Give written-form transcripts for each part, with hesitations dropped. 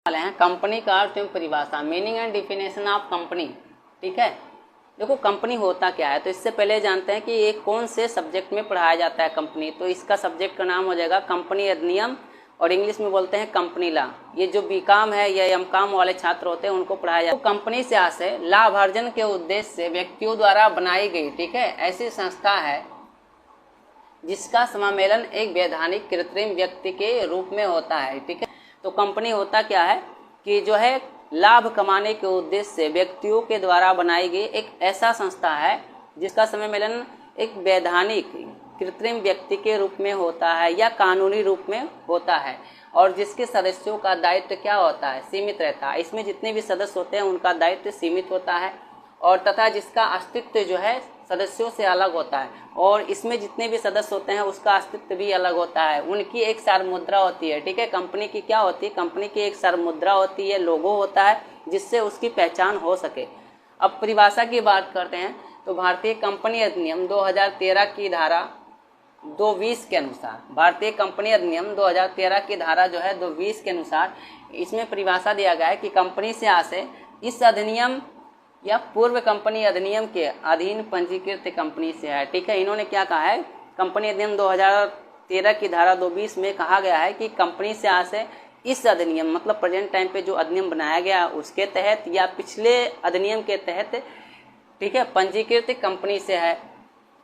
वाले हैं कंपनी का अर्थ एवं परिभाषा, meaning and definition of company. ठीक है, देखो कंपनी होता क्या है, तो इससे पहले जानते हैं कि ये कौन से सब्जेक्ट में पढ़ाया जाता है कंपनी। तो इसका सब्जेक्ट का नाम हो जाएगा कंपनी अधिनियम, और इंग्लिश में बोलते हैं कंपनी लॉ। ये जो बीकॉम है या एमकॉम वाले छात्र होते हैं उनको पढ़ाया जाता है। तो कंपनी से आशय लाभार्जन के उद्देश्य से व्यक्तियों द्वारा बनाई गई, ठीक है, ऐसी संस्था है जिसका समामेलन एक वैधानिक कृत्रिम व्यक्ति के रूप में होता है। ठीक है, तो कंपनी होता क्या है कि जो है लाभ कमाने के उद्देश्य से व्यक्तियों के द्वारा बनाई गई एक ऐसा संस्था है जिसका सम्मेलन एक वैधानिक कृत्रिम व्यक्ति के रूप में होता है या कानूनी रूप में होता है, और जिसके सदस्यों का दायित्व क्या होता है, सीमित रहता है। इसमें जितने भी सदस्य होते हैं उनका दायित्व सीमित होता है, और तथा जिसका अस्तित्व जो है सदस्यों से अलग होता है, और इसमें जितने भी सदस्य होते हैं उसका अस्तित्व भी अलग होता है। उनकी एक सार्वमुद्रा होती है। ठीक है, कंपनी की क्या होती है, कंपनी की एक सार्वमुद्रा होती है, लोगो होता है जिससे उसकी पहचान हो सके। अब परिभाषा की बात करते हैं तो भारतीय कंपनी अधिनियम 2013 की धारा 220 के अनुसार, भारतीय कंपनी अधिनियम 2013 की धारा जो है 220 के अनुसार इसमें परिभाषा दिया गया है कि कंपनी से आशय इस अधिनियम या पूर्व कंपनी अधिनियम के अधीन पंजीकृत कंपनी से है। ठीक है, इन्होंने क्या कहा है, कंपनी अधिनियम 2013 की धारा 220 में कहा गया है कि कंपनी से आशय इस अधिनियम मतलब प्रेजेंट टाइम पे जो अधिनियम बनाया गया उसके तहत या पिछले अधिनियम के तहत, ठीक है, पंजीकृत कंपनी से है।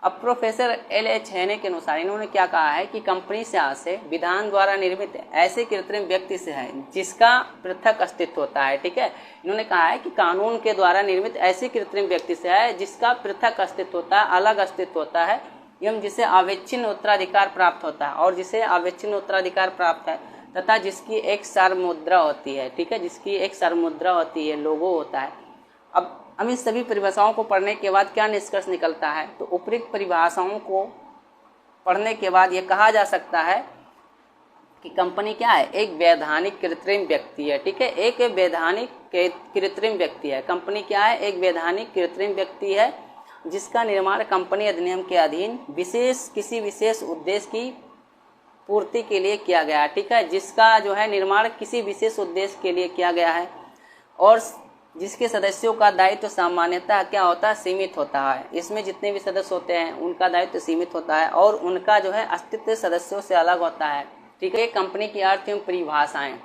अब प्रोफेसर LH हैने के अनुसार इन्होंने क्या कहा है कि कंपनी से आशय विधान द्वारा निर्मित ऐसे कृत्रिम व्यक्ति से है जिसका पृथक अस्तित्व होता है। ठीक है, इन्होंने कहा है कि कानून के द्वारा निर्मित ऐसे कृत्रिम व्यक्ति से है जिसका पृथक अस्तित्व होता है, अलग अस्तित्व होता है, एवं जिसे अविच्छिन्न उत्तराधिकार प्राप्त होता है, और जिसे अविच्छिन्न उत्तराधिकार प्राप्त है तथा जिसकी एक सार्वमुद्रा होती है। ठीक है, जिसकी एक सार्वमुद्रा होती है, लोगो होता है। अब हम इस सभी परिभाषाओं को पढ़ने के बाद क्या निष्कर्ष निकलता है, तो उपयुक्त परिभाषाओं को पढ़ने के बाद ये कहा जा सकता है कि कंपनी क्या है, एक वैधानिक कृत्रिम व्यक्ति है। ठीक है, एक वैधानिक कृत्रिम व्यक्ति है। कंपनी क्या है, एक वैधानिक कृत्रिम व्यक्ति है जिसका निर्माण कंपनी अधिनियम के अधीन किसी विशेष उद्देश्य की पूर्ति के लिए किया गया है। ठीक है, जिसका जो है निर्माण किसी विशेष उद्देश्य के लिए किया गया है, और जिसके सदस्यों का दायित्व सामान्यतः क्या होता है, सीमित होता है। इसमें जितने भी सदस्य होते हैं उनका दायित्व सीमित होता है, और उनका जो है अस्तित्व सदस्यों से अलग होता है। ठीक है, कंपनी की अर्थ एवं परिभाषाएं।